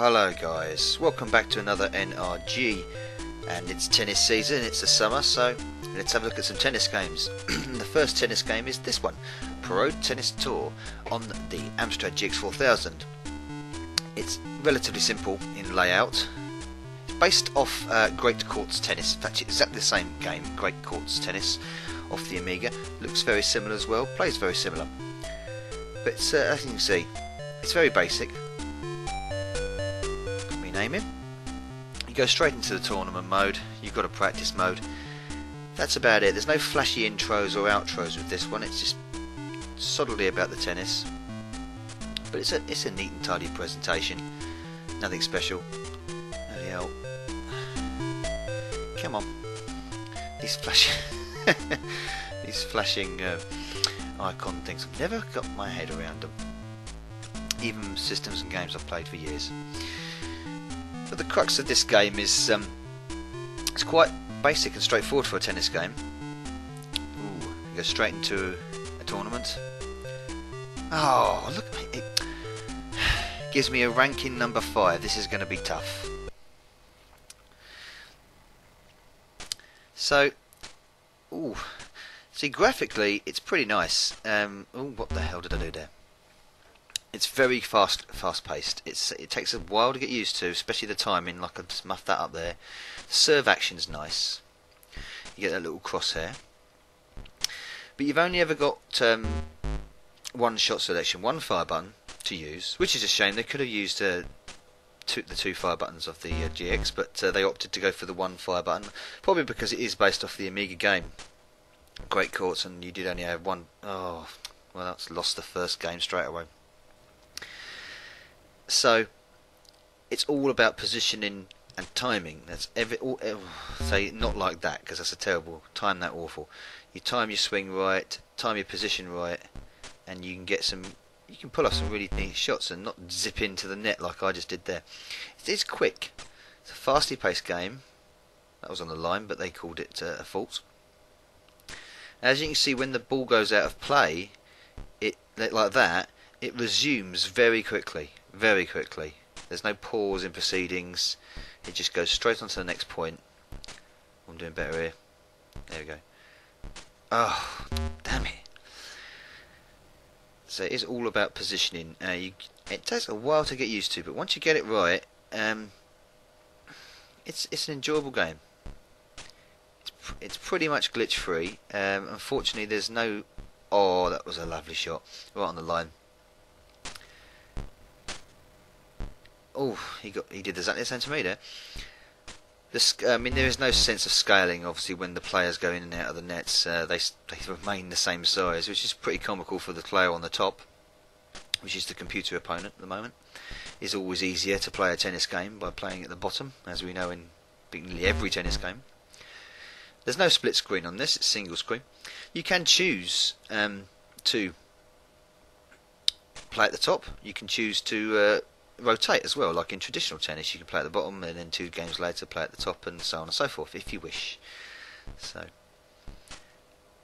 Hello guys, welcome back to another NRG, and it's tennis season, it's the summer, so let's have a look at some tennis games. The first tennis game is this one, Pro Tennis Tour on the Amstrad GX4000. It's relatively simple in layout, based off Great Courts Tennis, in fact it's exactly the same game, Great Courts Tennis, off the Amiga. Looks very similar as well, plays very similar, but as you can see, it's very basic. Name him. You go straight into the tournament mode. You've got a practice mode. That's about it. There's no flashy intros or outros with this one. It's just solidly about the tennis. But it's a neat and tidy presentation. Nothing special. Bloody hell. Come on. These flashing icon things. I've never got my head around them. Even systems and games I've played for years. But the crux of this game is it's quite basic and straightforward for a tennis game. Ooh, you go straight into a tournament. Oh, look, it gives me a ranking number 5. This is going to be tough. So, ooh, see, graphically it's pretty nice. Ooh, what the hell did I do there? It's very fast-paced. It takes a while to get used to, especially the timing. Like I just muffed that up there. The serve action's nice. You get that little crosshair, but you've only ever got one shot selection, one fire button to use, which is a shame. They could have used the two fire buttons of the GX, but they opted to go for the one fire button, probably because it is based off the Amiga game, Great Courts, and you did only have one. Oh, well, that's lost the first game straight away. So it's all about positioning and timing. That's say not like that, because that's a terrible time. That awful. You time your swing right, time your position right, and you can get some. You can pull off some really neat shots and not zip into the net like I just did there. It's quick. It's a fastly paced game. That was on the line, but they called it a fault. As you can see, when the ball goes out of play, it like that. It resumes very quickly. Very quickly. There's no pause in proceedings. It just goes straight on to the next point. I'm doing better here. There we go. Oh, damn it. So it is all about positioning. It takes a while to get used to, but once you get it right, it's an enjoyable game. It's pretty much glitch free. Unfortunately, there's no. Oh, that was a lovely shot, right on the line. Oh, he did exactly the same to me there. I mean, there is no sense of scaling, obviously, when the players go in and out of the nets. They remain the same size, which is pretty comical for the player on the top, which is the computer opponent at the moment. It's always easier to play a tennis game by playing at the bottom, as we know in nearly every tennis game. There's no split screen on this, it's single screen. You can choose to play at the top. You can choose to rotate as well, like in traditional tennis. You can play at the bottom and then 2 games later play at the top, and so on and so forth if you wish. So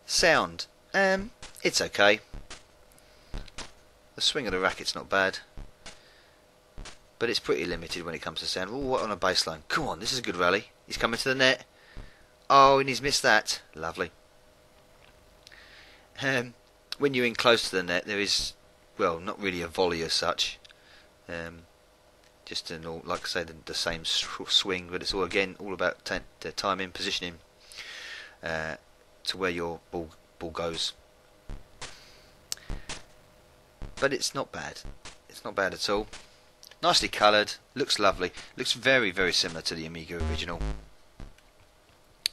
sound, it's okay. The swing of the racket's not bad, but it's pretty limited when it comes to sound. Oh, what on a baseline. Come on, this is a good rally. He's coming to the net. Oh, and he's missed that. Lovely. When you're in close to the net, there is, well, not really a volley as such. Just like I say, the same swing, but it's all about the timing, positioning to where your ball goes. But it's not bad. It's not bad at all. Nicely coloured, looks lovely. Looks very, very similar to the Amiga original.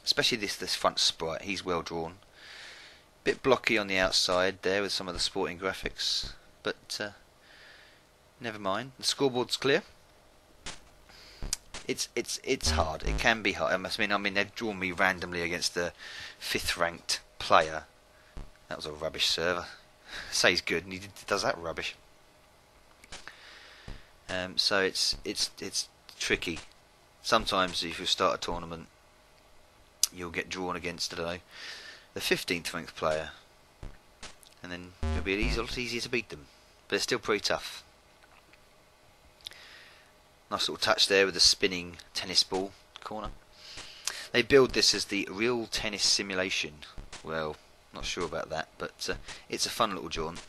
Especially this front sprite. He's well drawn. Bit blocky on the outside there with some of the sporting graphics, but never mind. The scoreboard's clear. It's hard. It can be hard. I mean they've drawn me randomly against the 5th ranked player. That was a rubbish server. Say he's good and he does that rubbish. So it's tricky. Sometimes if you start a tournament, you'll get drawn against, I don't know, the 15th ranked player, and then it'll be a lot easier to beat them, but it's still pretty tough. Nice little touch there with the spinning tennis ball corner. They build this as the real tennis simulation. Well, not sure about that, but it's a fun little jaunt.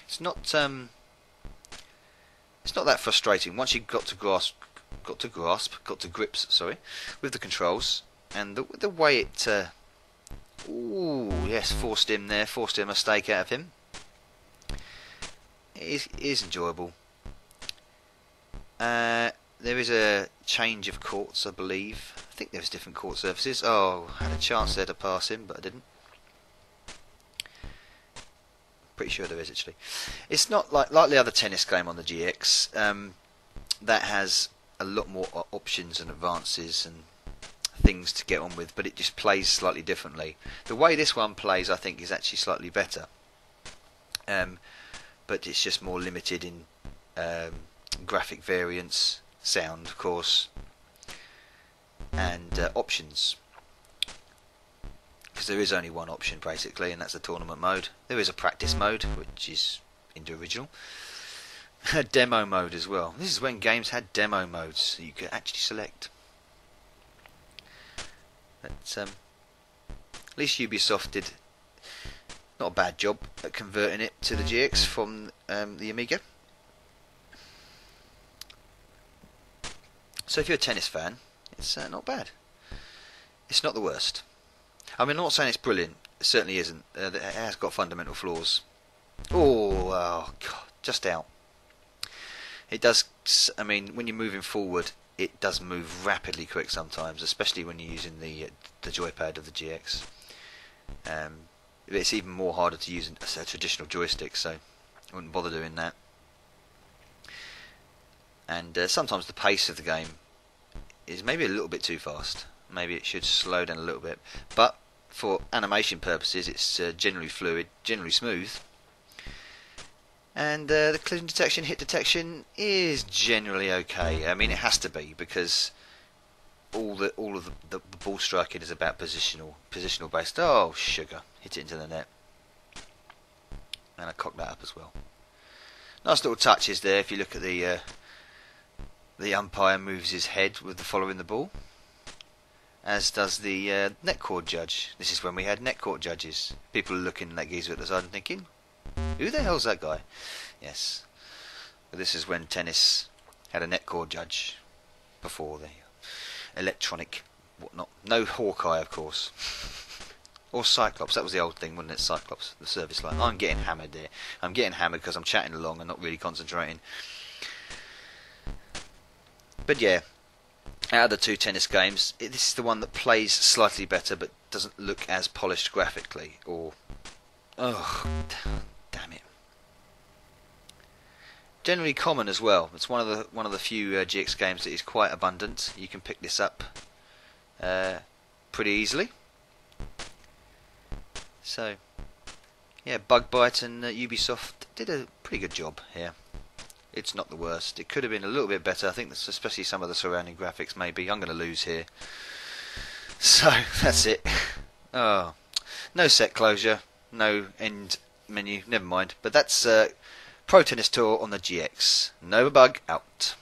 It's not that frustrating once you've got to grips, with the controls and the way it. Ooh, yes, forced him there, forced a mistake out of him. It is enjoyable. There is a change of courts, I believe. I think there's different court surfaces. Oh, I had a chance there to pass him, but I didn't. Pretty sure there is actually. It's not like the other tennis game on the GX. That has a lot more options and advances and things to get on with, but it just plays slightly differently. The way this one plays, I think, is actually slightly better. But it's just more limited in graphic variance, sound, of course, and options. Because there is only one option basically, and that's the tournament mode. There is a practice mode, which is in the original. A demo mode as well. This is when games had demo modes that you could actually select. But, at least Ubisoft did not a bad job at converting it to the GX from the Amiga. So if you're a tennis fan, it's not bad. It's not the worst. I mean, I'm not saying it's brilliant. It certainly isn't. It has got fundamental flaws. Oh, God, just out. It does. I mean, when you're moving forward, it does move rapidly quick sometimes, especially when you're using the joypad of the GX. It's even more harder to use a traditional joystick, so I wouldn't bother doing that. And sometimes the pace of the game is maybe a little bit too fast. Maybe it should slow down a little bit. But for animation purposes, it's generally fluid, generally smooth. And the collision detection, hit detection is generally okay. I mean, it has to be, because all of the ball striking is about positional based. Oh, sugar! Hit it into the net, and I cocked that up as well. Nice little touches there. If you look at the umpire moves his head with the following the ball, as does the net cord judge. This is when we had net court judges. People are looking at that geezer at the side and thinking, who the hell's that guy? Yes. But this is when tennis had a net court judge before the electronic whatnot. No Hawkeye, of course. Or Cyclops. That was the old thing, wasn't it? Cyclops, the service line. I'm getting hammered there. I'm getting hammered because I'm chatting along and not really concentrating. But yeah, out of the two tennis games, this is the one that plays slightly better but doesn't look as polished graphically. Or, oh, damn it. Generally common as well. It's one of the few GX games that is quite abundant. You can pick this up pretty easily. So, yeah, Byte and Ubisoft did a pretty good job here. It's not the worst. It could have been a little bit better. I think that's especially some of the surrounding graphics maybe. I'm going to lose here. So, that's it. Oh, no set closure, no end menu, never mind. But that's Pro Tennis Tour on the GX. Nova Bug out.